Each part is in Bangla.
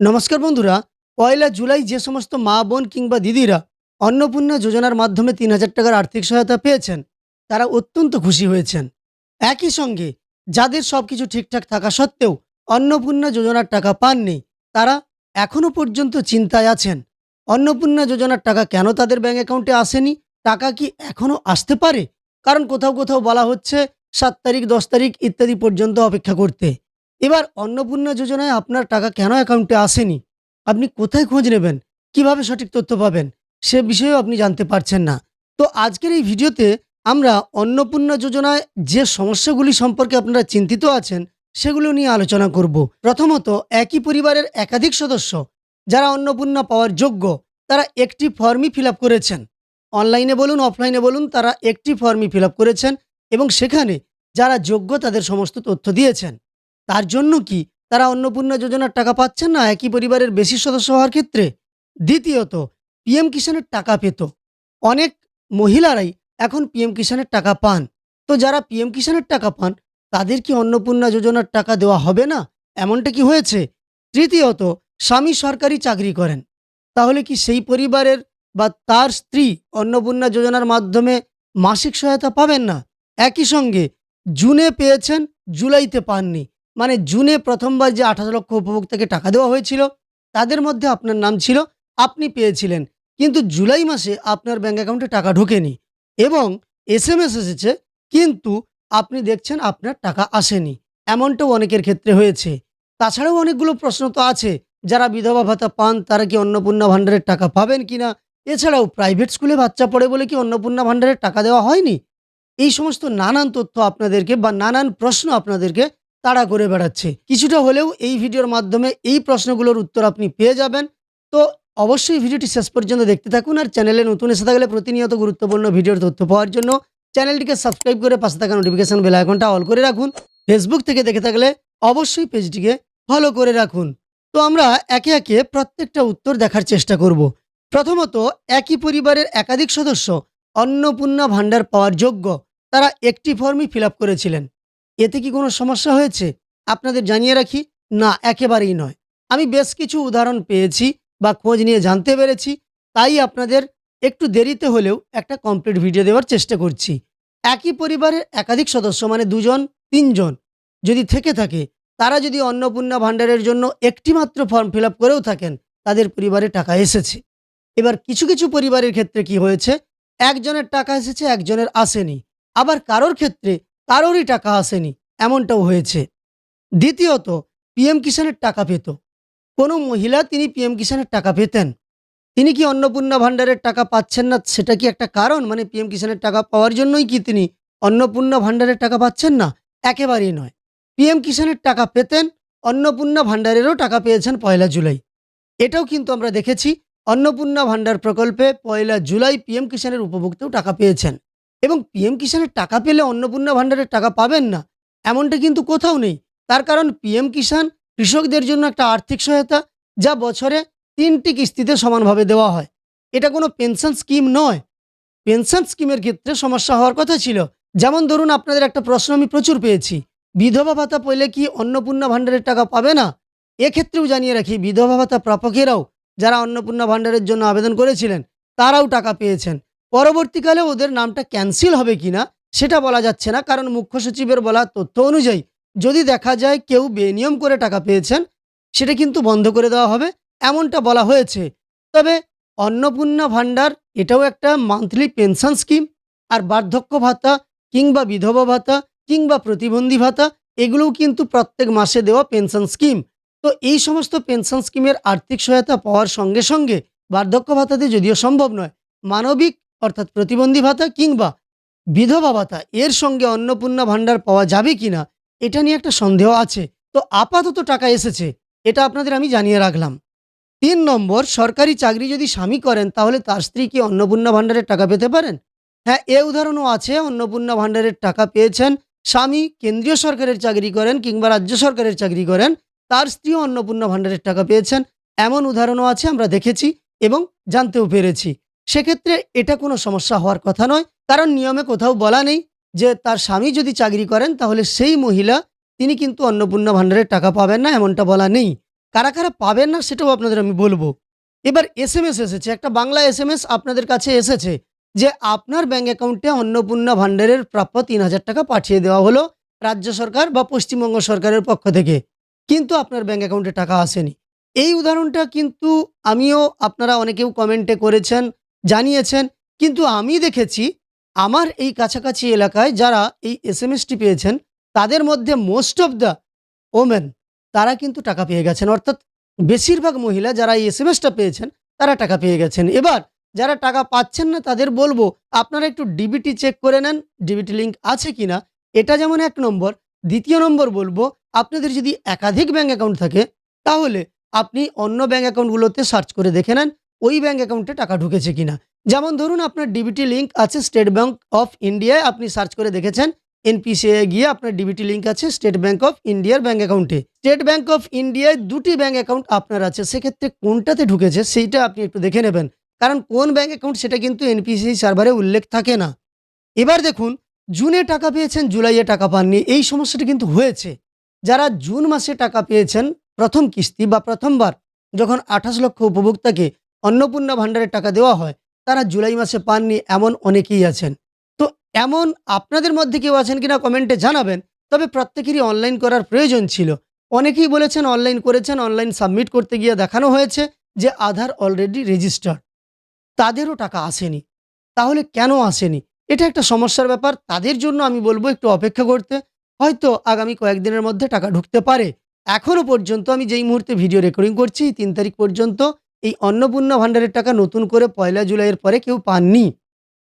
নমস্কার বন্ধুরা। পয়লা জুলাই যে সমস্ত মা বোন কিংবা দিদিরা অন্নপূর্ণা যোজনার মাধ্যমে ৩,০০০ টাকার আর্থিক সহায়তা পেয়েছেন, তারা অত্যন্ত খুশি হয়েছেন। একই সঙ্গে যাদের সব কিছু ঠিকঠাক থাকা সত্ত্বেও অন্নপূর্ণা যোজনার টাকা পাননি, তারা এখনও পর্যন্ত চিন্তায় আছেন। অন্নপূর্ণা যোজনার টাকা কেন তাদের ব্যাঙ্ক অ্যাকাউন্টে আসেনি? টাকা কি এখনও আসতে পারে? কারণ কোথাও কোথাও বলা হচ্ছে ৭ তারিখ, ১০ তারিখ ইত্যাদি পর্যন্ত অপেক্ষা করতে। এবার অন্নপূর্ণা যোজনায় আপনার টাকা কেন অ্যাকাউন্টে আসেনি? আপনি কোথায় খোঁজ নেবেন? কিভাবে সঠিক তথ্য পাবেন? সে বিষয়েও আপনি জানতে পারছেন না। তো আজকের এই ভিডিওতে আমরা অন্নপূর্ণা যোজনায় যে সমস্যাগুলি সম্পর্কে আপনারা চিন্তিত আছেন, সেগুলো নিয়ে আলোচনা করব। প্রথমত, একই পরিবারের একাধিক সদস্য যারা অন্নপূর্ণা পাওয়ার যোগ্য, তারা একটি ফর্মই ফিল আপ করেছেন। অনলাইনে বলুন, অফলাইনে বলুন, তারা একটি ফর্মই ফিল আপ করেছেন এবং সেখানে যারা যোগ্য তাদের সমস্ত তথ্য দিয়েছেন। তার জন্য কি তারা অন্নপূর্ণা যোজনার টাকা পাচ্ছেন না একই পরিবারের বেশি সদস্য হওয়ার ক্ষেত্রে? দ্বিতীয়ত, পিএম কিষাণের টাকা পেত অনেক মহিলারাই এখন পিএম কিষাণের টাকা পান। তো যারা পিএম কিষাণের টাকা পান, তাদের কি অন্নপূর্ণা যোজনার টাকা দেওয়া হবে না? এমনটা কি হয়েছে? তৃতীয়ত, স্বামী সরকারি চাকরি করেন, তাহলে কি সেই পরিবারের বা তার স্ত্রী অন্নপূর্ণা যোজনার মাধ্যমে মাসিক সহায়তা পাবেন না? একই সঙ্গে জুনে পেয়েছেন, জুলাইতে পাননি। মানে জুনে প্রথমবার যে ১৮ লক্ষ উপভোক্তাকে টাকা দেওয়া হয়েছিল, তাদের মধ্যে আপনার নাম ছিল, আপনি পেয়েছিলেন। কিন্তু জুলাই মাসে আপনার ব্যাঙ্ক অ্যাকাউন্টে টাকা ঢোকেনি এবং এসএমএস এসেছে, কিন্তু আপনি দেখছেন আপনার টাকা আসেনি। এমনটাও অনেকের ক্ষেত্রে হয়েছে। তাছাড়াও অনেকগুলো প্রশ্ন তো আছে। যারা বিধবা ভাতা পান, তারা কি অন্নপূর্ণা ভাণ্ডারের টাকা পাবেন কিনা? এছাড়াও প্রাইভেট স্কুলে বাচ্চা পড়ে বলে কি অন্নপূর্ণা ভাণ্ডারের টাকা দেওয়া হয়নি? এই সমস্ত নানান তথ্য আপনাদেরকে বা নানান প্রশ্ন আপনাদেরকে তাড়া করে বেড়াচ্ছে। কিছুটা হলেও এই ভিডিওর মাধ্যমে এই প্রশ্নগুলোর উত্তর আপনি পেয়ে যাবেন। তো অবশ্যই ভিডিওটি শেষ পর্যন্ত দেখতে থাকুন। আর চ্যানেলে নতুন এসে থাকলে প্রতিনিয়ত গুরুত্বপূর্ণ ভিডিওর তথ্য পাওয়ার জন্য চ্যানেলটিকে সাবস্ক্রাইব করে পাশে থাকা নোটিফিকেশন বেল আইকনটা অল করে রাখুন। ফেসবুক থেকে দেখে থাকলে অবশ্যই পেজটিকে ফলো করে রাখুন। তো আমরা একে একে প্রত্যেকটা উত্তর দেখার চেষ্টা করব। প্রথমত, একই পরিবারের একাধিক সদস্য অন্নপূর্ণা ভাণ্ডার পাওয়ার যোগ্য, তারা একটি ফর্মই ফিল আপ করেছিলেন। এতে কি কোনো সমস্যা হয়েছে? আপনাদের জানিয়ে রাখি, না, একেবারেই নয়। আমি বেশ কিছু উদাহরণ পেয়েছি বা খোঁজ নিয়ে জানতে পেরেছি, তাই আপনাদের একটু দেরিতে হলেও একটা কমপ্লিট ভিডিও দেওয়ার চেষ্টা করছি। একই পরিবারের একাধিক সদস্য মানে ২ জন, ৩ জন যদি থেকে থাকে, তারা যদি অন্নপূর্ণা ভাণ্ডারের জন্য একটি মাত্র ফর্ম ফিল আপ করেও থাকেন, তাদের পরিবারে টাকা এসেছে। এবার কিছু কিছু পরিবারের ক্ষেত্রে কি হয়েছে, একজনের টাকা এসেছে, একজনের আসেনি। আবার কারোর ক্ষেত্রে কারোরই টাকা আসেনি, এমনটাও হয়েছে। দ্বিতীয়ত, পিএম কিষাণের টাকা পেত কোনো মহিলা, তিনি পিএম কিষাণের টাকা পেতেন, তিনি কি অন্নপূর্ণা ভাণ্ডারের টাকা পাচ্ছেন না, সেটা কি একটা কারণ? মানে পিএম কিষাণের টাকা পাওয়ার জন্যই কি তিনি অন্নপূর্ণা ভাণ্ডারের টাকা পাচ্ছেন না? একেবারেই নয়। পিএম কিষাণের টাকা পেতেন, অন্নপূর্ণা ভাণ্ডারেরও টাকা পেয়েছেন পয়লা জুলাই। এটাও কিন্তু আমরা দেখেছি, অন্নপূর্ণা ভাণ্ডার প্রকল্পে পয়লা জুলাই পিএম কিষাণের উপভোক্তাও টাকা পেয়েছেন। এবং পিএম কিষাণের টাকা পেলে অন্নপূর্ণা ভাণ্ডারের টাকা পাবেন না, এমনটা কিন্তু কোথাও নেই। তার কারণ পিএম কিষাণ কৃষকদের জন্য একটা আর্থিক সহায়তা, যা বছরে ৩টি কিস্তিতে সমানভাবে দেওয়া হয়। এটা কোনো পেনশন স্কিম নয়। পেনশন স্কিমের ক্ষেত্রে সমস্যা হওয়ার কথা ছিল। যেমন ধরুন, আপনাদের একটা প্রশ্ন আমি প্রচুর পেয়েছি, বিধবা ভাতা পেলে কি অন্নপূর্ণা ভাণ্ডারের টাকা পাবে না? এক্ষেত্রেও জানিয়ে রাখি, বিধবা ভাতা প্রাপকেরাও যারা অন্নপূর্ণা ভাণ্ডারের জন্য আবেদন করেছিলেন, তারাও টাকা পেয়েছেন। পরবর্তীকালে ওদের নামটা ক্যান্সেল হবে কিনা সেটা বলা যাচ্ছে না, কারণ মুখ্য সচিবের বলা তথ্য অনুযায়ী যদি দেখা যায় কেউ বেনিয়ম করে টাকা পেয়েছেন, সেটা কিন্তু বন্ধ করে দেওয়া হবে, এমনটা বলা হয়েছে। তবে অন্নপূর্ণা ভাণ্ডার এটাও একটা মান্থলি পেনশন স্কিম। আর বার্ধক্য ভাতা কিংবা বিধবা ভাতা কিংবা প্রতিবন্ধী ভাতা, এগুলোও কিন্তু প্রত্যেক মাসে দেওয়া পেনশন স্কিম। তো এই সমস্ত পেনশন স্কিমের আর্থিক সহায়তা পাওয়ার সঙ্গে সঙ্গে বার্ধক্য ভাতাতে যদিও সম্ভব নয়, মানবিক অর্থাৎ প্রতিবন্ধী ভাতা কিংবা বিধবা ভাতা এর সঙ্গে অন্নপূর্ণা ভাণ্ডার পাওয়া যাবে কিনা, এটা নিয়ে একটা সন্দেহ আছে। তো আপাতত টাকা এসেছে, এটা আপনাদের আমি জানিয়ে রাখলাম। ৩ নম্বর, সরকারি চাকরি যদি স্বামী করেন, তাহলে তার স্ত্রী কি অন্নপূর্ণা ভাণ্ডারের টাকা পেতে পারেন? হ্যাঁ, এ উদাহরণও আছে। অন্নপূর্ণা ভাণ্ডারের টাকা পেয়েছেন স্বামী, কেন্দ্রীয় সরকারের চাকরি করেন কিংবা রাজ্য সরকারের চাকরি করেন, তার স্ত্রীও অন্নপূর্ণা ভাণ্ডারের টাকা পেয়েছেন, এমন উদাহরণও আছে, আমরা দেখেছি এবং জানতেও পেরেছি। সেক্ষেত্রে এটা কোনো সমস্যা হওয়ার কথা নয়, কারণ নিয়মে কোথাও বলা নেই যে তার স্বামী যদি চাকরি করেন তাহলে সেই মহিলা তিনি কিন্তু অন্নপূর্ণা ভাণ্ডারের টাকা পাবেন না, এমনটা বলা নেই। কারা কারা পাবেন না সেটাও আপনাদের আমি বলবো। এবার এসএমএস এসেছে, একটা বাংলা এসএমএস আপনাদের কাছে এসেছে যে আপনার ব্যাঙ্ক অ্যাকাউন্টে অন্নপূর্ণা ভান্ডারের প্রাপ্য ৩,০০০ টাকা পাঠিয়ে দেওয়া হলো রাজ্য সরকার বা পশ্চিমবঙ্গ সরকারের পক্ষ থেকে। কিন্তু আপনার ব্যাঙ্ক অ্যাকাউন্টে টাকা আসেনি। এই উদাহরণটা কিন্তু আমিও, আপনারা অনেকেও কমেন্টে করেছেন, জানিয়েছেন। কিন্তু আমি দেখেছি আমার এই কাছাকাছি এলাকায় যারা এই এসএমএসটি পেয়েছেন তাদের মধ্যে মোস্ট অফ দ্য ওমেন তারা কিন্তু টাকা পেয়ে গেছেন। অর্থাৎ বেশিরভাগ মহিলা যারা এই এসএমএসটা পেয়েছেন তারা টাকা পেয়ে গেছেন। এবার যারা টাকা পাচ্ছেন না তাদের বলবো আপনারা একটু ডিবিটি চেক করে নেন, ডিবিটি লিঙ্ক আছে কিনা। এটা যেমন ১ নম্বর। দ্বিতীয় নম্বর বলবো, আপনাদের যদি একাধিক ব্যাঙ্ক অ্যাকাউন্ট থাকে তাহলে আপনি অন্য ব্যাঙ্ক অ্যাকাউন্টগুলোতে সার্চ করে দেখে নেন ওই ব্যাঙ্ক অ্যাকাউন্টে টাকা ঢুকেছে কিনা। যেমন ধরুন আপনার ডিবিটি লিঙ্ক আছে স্টেট ব্যাঙ্ক অফ ইন্ডিয়ায়, আপনি সার্চ করে দেখেছেন, এনপিসিআই গিয়ে আপনার ডিবিটি লিঙ্ক আছে স্টেট ব্যাঙ্ক অফ ইন্ডিয়ার ব্যাঙ্ক অ্যাকাউন্টে। স্টেট ব্যাঙ্ক অফ ইন্ডিয়ায় ২টি ব্যাঙ্ক অ্যাকাউন্ট আপনার আছে, সেক্ষেত্রে কোনটাতে ঢুকেছে সেইটা আপনি একটু দেখে নেবেন। কারণ কোন ব্যাঙ্ক অ্যাকাউন্ট সেটা কিন্তু এনপিসিআই সার্ভারে উল্লেখ থাকে না। এবার দেখুন, জুনে টাকা পেয়েছেন, জুলাইয়ে টাকা পাননি, এই সমস্যাটা কিন্তু হয়েছে। যারা জুন মাসে টাকা পেয়েছেন প্রথম কিস্তি বা প্রথমবার, যখন ২৮ লক্ষ উপভোক্তাকে অন্নপূর্ণা ভান্ডারের টাকা দেওয়া হয়, তারা জুলাই মাসে পাননি, এমন অনেকেই আছেন। তো এমন আপনাদের মধ্যে কেউ আছেন কিনা কমেন্টে জানাবেন। তবে প্রত্যেকেরই অনলাইন করার প্রয়োজন ছিল। অনেকেই বলেছেন অনলাইন করেছেন, অনলাইন সাবমিট করতে গিয়ে দেখানো হয়েছে যে আধার অলরেডি রেজিস্টার্ড, তাদেরও টাকা আসেনি। তাহলে কেন আসেনি? এটা একটা সমস্যার ব্যাপার। তাদের জন্য আমি বলবো একটু অপেক্ষা করতে। হয়তো আগামী কয়েকদিনের মধ্যে টাকা ঢুকতে পারে। এখনো পর্যন্ত আমি যেই মুহূর্তে ভিডিও রেকর্ডিং করছি ৩ তারিখ পর্যন্ত এই অন্নপূর্ণা ভান্ডারের টাকা নতুন করে ১লা জুলাইয়ের পরে কেউ পাননি।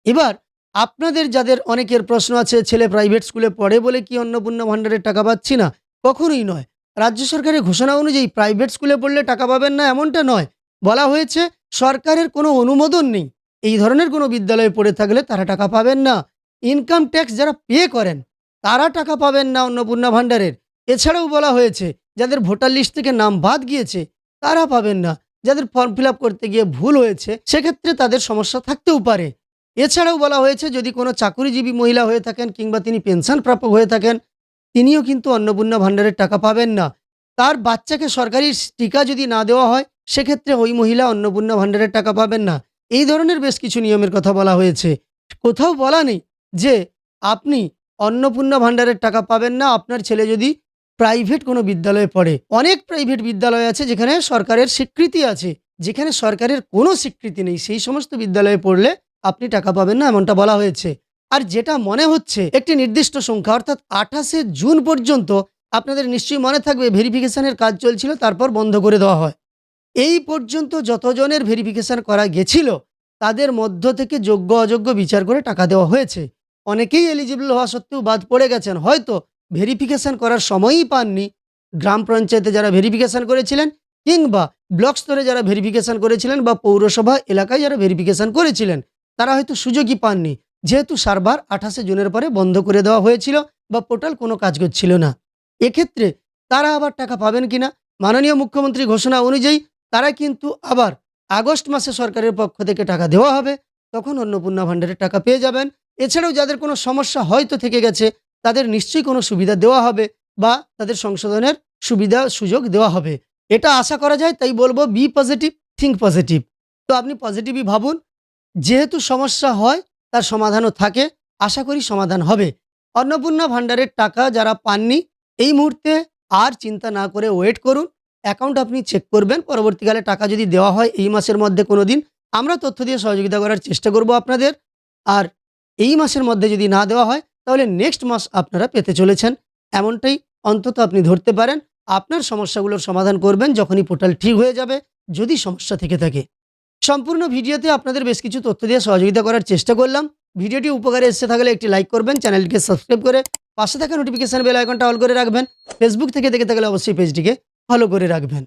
এবার আপনাদের যাদের অনেকের প্রশ্ন আছে, ছেলে প্রাইভেট স্কুলে পড়ে বলে কি অন্নপূর্ণা ভান্ডারের টাকা পাচ্ছি না? কখনোই নয়। রাজ্য সরকারের ঘোষণা অনুযায়ী প্রাইভেট স্কুলে পড়লে টাকা পাবেন না এমনটা নয়। বলা হয়েছে সরকারের কোনো অনুমোদন নেই, এই ধরনের কোনো বিদ্যালয়ে পড়ে থাকলে তারা টাকা পাবেন না। ইনকাম ট্যাক্স যারা পে করেন তারা টাকা পাবেন না অন্নপূর্ণা ভান্ডারের। এছাড়াও বলা হয়েছে যাদের ভোটার লিস্ট থেকে নাম বাদ গিয়েছে তারা পাবেন না। যাদের ফর্ম ফিল আপ করতে গিয়ে ভুল হয়েছে সেক্ষেত্রে তাদের সমস্যা থাকতেও পারে। এছাড়াও বলা হয়েছে যদি কোনো চাকুরিজীবী মহিলা হয়ে থাকেন কিংবা তিনি পেনশন প্রাপক হয়ে থাকেন, তিনিও কিন্তু অন্নপূর্ণা ভান্ডারের টাকা পাবেন না। তার বাচ্চাকে সরকারি টিকা যদি না দেওয়া হয় সেক্ষেত্রে ওই মহিলা অন্নপূর্ণা ভান্ডারের টাকা পাবেন না। এই ধরনের বেশ কিছু নিয়মের কথা বলা হয়েছে। কোথাও বলা নেই যে আপনি অন্নপূর্ণা ভান্ডারের টাকা পাবেন না আপনার ছেলে যদি প্রাইভেট কোনো বিদ্যালয়ে পড়ে। অনেক প্রাইভেট বিদ্যালয় আছে যেখানে সরকারের স্বীকৃতি আছে, যেখানে সরকারের কোনো স্বীকৃতি নেই সেই সমস্ত বিদ্যালয়ে পড়লে আপনি টাকা পাবেন না, এমনটা বলা হয়েছে। আর যেটা মনে হচ্ছে একটি নির্দিষ্ট সংখ্যা, অর্থাৎ ২৮শে জুন পর্যন্ত আপনাদের নিশ্চয়ই মনে থাকবে ভেরিফিকেশনের কাজ চলছিল, তারপর বন্ধ করে দেওয়া হয়। এই পর্যন্ত যতজনের ভেরিফিকেশন করা গেছিল তাদের মধ্য থেকে যোগ্য অযোগ্য বিচার করে টাকা দেওয়া হয়েছে। অনেকেই এলিজিবল হওয়া সত্ত্বেও বাদ পড়ে গেছেন, হয়তো ভেরিফিকেশন করার সময়ই পাননি। গ্রাম পঞ্চায়েতে যারা ভেরিফিকেশন করেছিলেন কিংবা ব্লক স্তরে যারা ভেরিফিকেশন করেছিলেন বা পৌরসভা এলাকায় যারা ভেরিফিকেশন করেছিলেন তারা হয়তো সুযোগই পাননি, যেহেতু সার্ভার ২৮শে জুনের পরে বন্ধ করে দেওয়া হয়েছিল বা পোর্টাল কোনো কাজ করছিল না। এক্ষেত্রে তারা আবার টাকা পাবেন কিনা, মাননীয় মুখ্যমন্ত্রী ঘোষণা অনুযায়ী তারা কিন্তু আবার আগস্ট মাসে সরকারের পক্ষ থেকে টাকা দেওয়া হবে, তখন অন্নপূর্ণা ভান্ডারের টাকা পেয়ে যাবেন। এছাড়াও যাদের কোনো সমস্যা হয়তো থেকে গেছে তাদের নিশ্চয়ই কোনো সুবিধা দেওয়া হবে বা তাদের সংশোধনের সুবিধা সুযোগ দেওয়া হবে, এটা আশা করা যায়। তাই বলবো বি পজিটিভ, থিঙ্ক পজিটিভ। তো আপনি পজিটিভই ভাবুন, যেহেতু সমস্যা হয় তার সমাধানও থাকে, আশা করি সমাধান হবে। অন্নপূর্ণা ভান্ডারের টাকা যারা পাননি এই মুহূর্তে আর চিন্তা না করে ওয়েট করুন। অ্যাকাউন্ট আপনি চেক করবেন, পরবর্তীকালে টাকা যদি দেওয়া হয় এই মাসের মধ্যে কোনো দিন আমরা তথ্য দিয়ে সহযোগিতা করার চেষ্টা করব আপনাদের। আর এই মাসের মধ্যে যদি না দেওয়া হয় তাহলে নেক্সট মাস আপনারা পেতে চলেছেন, এমনটাই অন্তত আপনি ধরতে পারেন। আপনার সমস্যাগুলোর সমাধান করবেন যখনই পোর্টাল ঠিক হয়ে যাবে, যদি সমস্যা থেকে থাকে। সম্পূর্ণ ভিডিওতে আপনাদের বেশ কিছু তথ্য দিয়ে সহযোগিতা করার চেষ্টা করলাম। ভিডিওটি উপকারে এসে থাকলে একটি লাইক করবেন, চ্যানেলটিকে সাবস্ক্রাইব করে পাশে থাকা নোটিফিকেশন বেল আইকনটা অল করে রাখবেন। ফেসবুক থেকে দেখে থাকলে অবশ্যই পেজটিকে ফলো করে রাখবেন।